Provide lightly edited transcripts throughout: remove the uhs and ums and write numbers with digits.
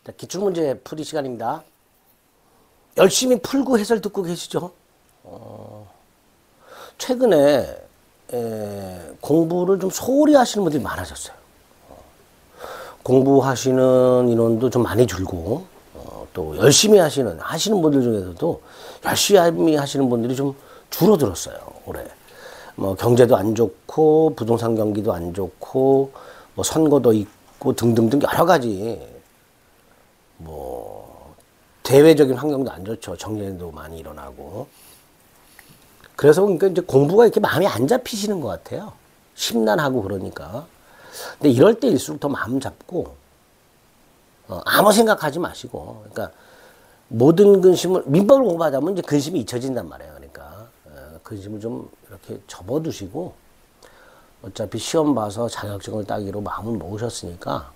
자, 기출문제 풀이 시간입니다. 열심히 풀고 해설 듣고 계시죠? 최근에 공부를 좀 소홀히 하시는 분들이 많아졌어요. 공부하시는 인원도 좀 많이 줄고 또 열심히 하시는 분들 중에서도 열심히 하시는 분들이 좀 줄어들었어요. 올해 뭐 경제도 안 좋고 부동산 경기도 안 좋고 뭐 선거도 있고 등등등 여러 가지 뭐 대외적인 환경도 안 좋죠. 정년도 많이 일어나고. 그래서 그러니까 이제 공부가 이렇게 마음이 안 잡히시는 것 같아요. 심란하고 그러니까. 근데 이럴 때일수록 더 마음 잡고 아무 생각하지 마시고, 그러니까 모든 근심을 민법을 공부하다 보면 이제 근심이 잊혀진단 말이에요. 그러니까 근심을 좀 이렇게 접어두시고, 어차피 시험 봐서 자격증을 따기로 마음을 먹으셨으니까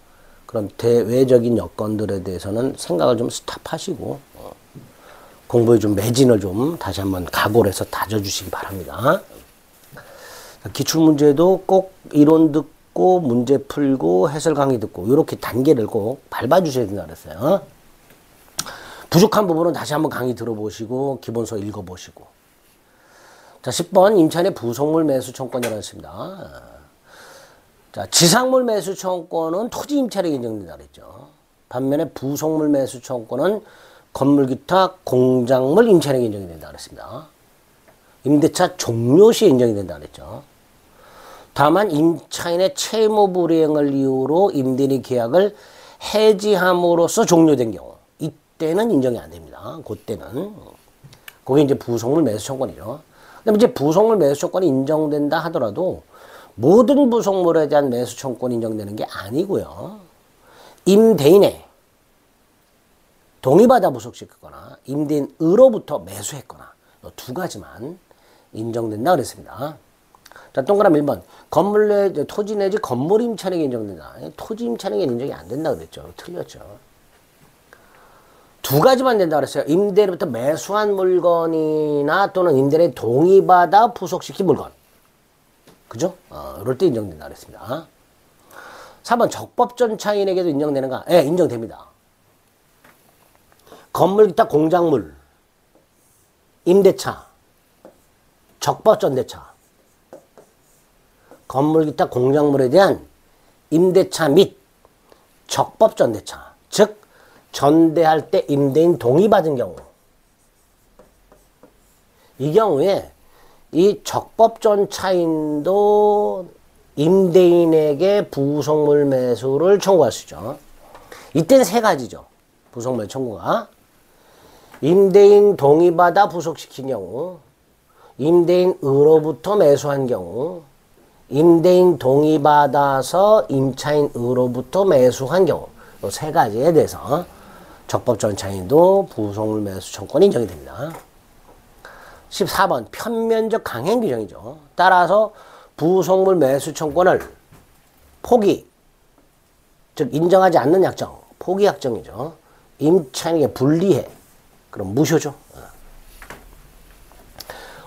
그런 대외적인 여건들에 대해서는 생각을 좀 스탑하시고 공부에 좀 매진을 좀 다시 한번 각오를 해서 다져주시기 바랍니다. 기출문제도 꼭 이론 듣고 문제 풀고 해설 강의 듣고 이렇게 단계를 꼭 밟아주셔야 된다 그랬어요. 부족한 부분은 다시 한번 강의 들어보시고 기본서 읽어보시고. 자, 10번 임차인의 부속물 매수 청권이라고 했습니다. 자, 지상물 매수 청권은 토지 임차력이 인정된다 그랬죠. 반면에 부속물 매수 청권은 건물 기타 공작물 임차력이 인정이 된다 그랬습니다. 임대차 종료 시에 인정이 된다 그랬죠. 다만 임차인의 채무 불이행을 이유로 임대인의 계약을 해지함으로써 종료된 경우, 이때는 인정이 안 됩니다. 그때는 그게 이제 부속물 매수 청권이죠. 근데 이제 부속물 매수 청권이 인정된다 하더라도 모든 부속물에 대한 매수 청권이 인정되는 게 아니고요. 임대인의 동의받아 부속시켰거나 임대인으로부터 매수했거나 이 두 가지만 인정된다 그랬습니다. 자, 동그라미 1번. 건물 내 토지 내지 건물 임차력이 인정된다. 토지 임차력이 인정이 안 된다 그랬죠. 틀렸죠. 두 가지만 된다 그랬어요. 임대인으로부터 매수한 물건이나 또는 임대인의 동의받아 부속시킨 물건. 그죠? 이럴 때 인정된다 그랬습니다. 4번. 적법전 차인에게도 인정되는가? 예, 인정됩니다. 건물 기타 공작물, 임대차, 적법전대차, 건물 기타 공작물에 대한 임대차 및 적법전대차, 즉 전대할 때 임대인 동의받은 경우, 이 경우에 이 적법전차인도 임대인에게 부속물 매수를 청구할 수 있죠. 이때는 세 가지죠. 부속물 청구가. 임대인 동의받아 부속시킨 경우, 임대인으로부터 매수한 경우, 임대인 동의받아서 임차인으로부터 매수한 경우, 이 세 가지에 대해서 적법전차인도 부속물 매수 청권이 인정이 됩니다. 14번. 편면적 강행 규정이죠. 따라서 부속물 매수 청권을 포기, 즉 인정하지 않는 약정, 포기 약정이죠. 임차인에게 불리해. 그럼 무효죠.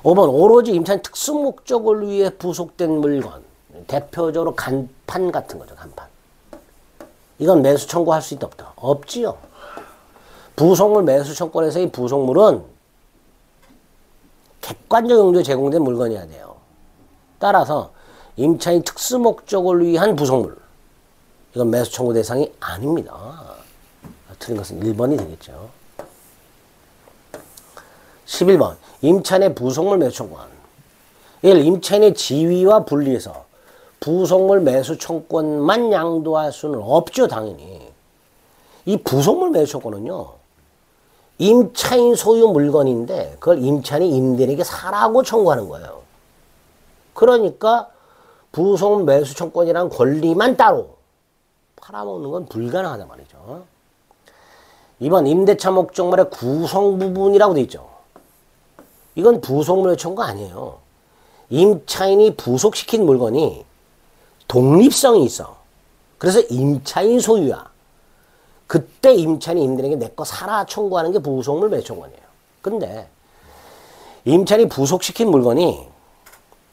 5번. 오로지 임차인 특수 목적을 위해 부속된 물건. 대표적으로 간판 같은 거죠. 간판. 이건 매수 청구할 수 있다 없다? 없지요. 부속물 매수 청구에서 이 부속물은 객관적 용도에 제공된 물건이어야 돼요. 따라서 임차인 특수 목적을 위한 부속물. 이건 매수 청구 대상이 아닙니다. 틀린 것은 1번이 되겠죠. 11번. 임차인의 부속물 매수 청구권. 이를 임차인의 지위와 분리해서 부속물 매수 청구권만 양도할 수는 없죠. 당연히. 이 부속물 매수 청구권은요, 임차인 소유 물건인데 그걸 임차인이 임대인에게 사라고 청구하는 거예요. 그러니까 부속물 매수 청구권이라는 권리만 따로 팔아먹는 건 불가능하단 말이죠. 2번. 임대차 목적물의 구성 부분이라고 되어 있죠. 이건 부속물 청구 아니에요. 임차인이 부속시킨 물건이 독립성이 있어. 그래서 임차인 소유야. 그때 임차인이 임대인에게 내 거 사라 청구하는 게 부속물 매수 청구권이에요. 근데 임차인이 부속시킨 물건이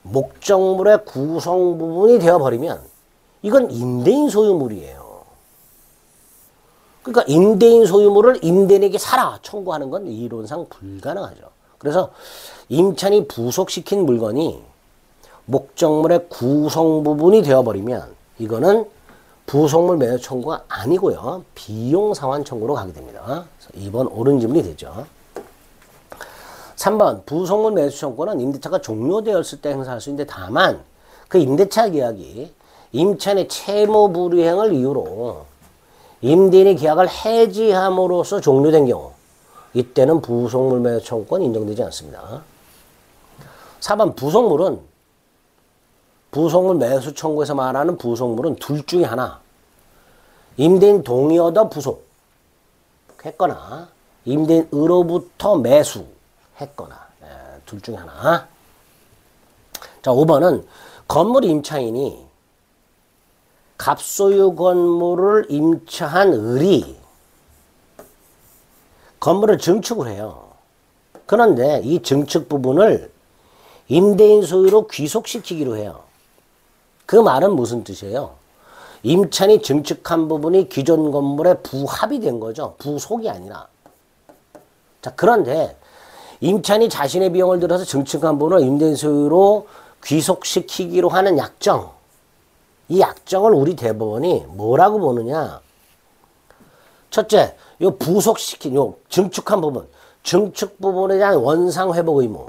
목적물의 구성 부분이 되어버리면 이건 임대인 소유물이에요. 그러니까 임대인 소유물을 임대인에게 사라 청구하는 건 이론상 불가능하죠. 그래서 임차인이 부속시킨 물건이 목적물의 구성 부분이 되어버리면 이거는 부속물 매수 청구가 아니고요. 비용 상환 청구로 가게 됩니다. 2번 옳은 질문이 되죠. 3번 부속물 매수 청구는 임대차가 종료되었을 때 행사할 수 있는데 다만 그 임대차 계약이 임차인의 채무 불이행을 이유로 임대인의 계약을 해지함으로써 종료된 경우 이때는 부속물 매수 청구권 인정되지 않습니다. 4번 부속물 매수 청구에서 말하는 부속물은 둘 중에 하나 임대인 동의 얻어 부속했거나 임대인으로부터 매수했거나 둘 중에 하나. 자 5번은 건물 임차인이 갑소유 건물을 임차한 을이 건물을 증축을 해요. 그런데 이 증축 부분을 임대인 소유로 귀속시키기로 해요. 그 말은 무슨 뜻이에요? 임차인이 증축한 부분이 기존 건물에 부합이 된 거죠. 부속이 아니라. 자, 그런데 임차인이 자신의 비용을 들여서 증축한 부분을 임대인 소유로 귀속시키기로 하는 약정. 이 약정을 우리 대법원이 뭐라고 보느냐? 첫째, 요 부속시킨, 요 증축한 부분, 증축 부분에 대한 원상 회복 의무.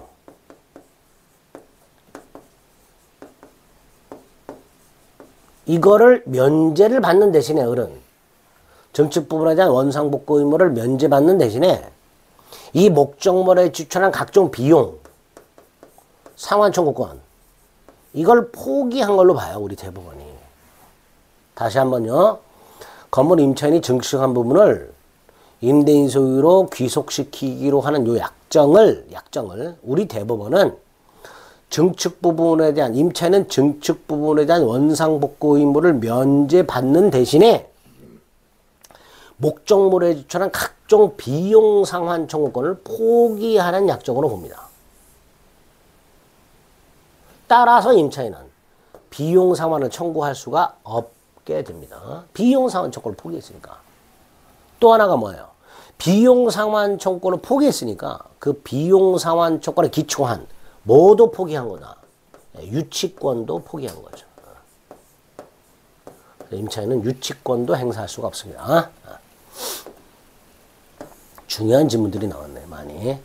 이거를 면제를 받는 대신에 을은 증축 부분에 대한 원상 복구 의무를 면제받는 대신에 이 목적물에 지출한 각종 비용, 상환 청구권 이걸 포기한 걸로 봐요, 우리 대법원이. 다시 한번요. 건물 임차인이 증축한 부분을 임대인 소유로 귀속시키기로 하는 요 약정을 우리 대법원은 증축 부분에 대한 임차인은 증축 부분에 대한 원상 복구 의무를 면제받는 대신에 목적물에 지출한 각종 비용 상환 청구권을 포기하는 약정으로 봅니다. 따라서 임차인은 비용 상환을 청구할 수가 없게 됩니다. 비용 상환 청구를 포기했으니까. 또 하나가 뭐예요? 비용 상환 청구를 포기했으니까 그 비용 상환 청구에 기초한 뭐도 포기한 거다. 유치권도 포기한 거죠. 임차인은 유치권도 행사할 수가 없습니다. 중요한 질문들이 나왔네, 많이.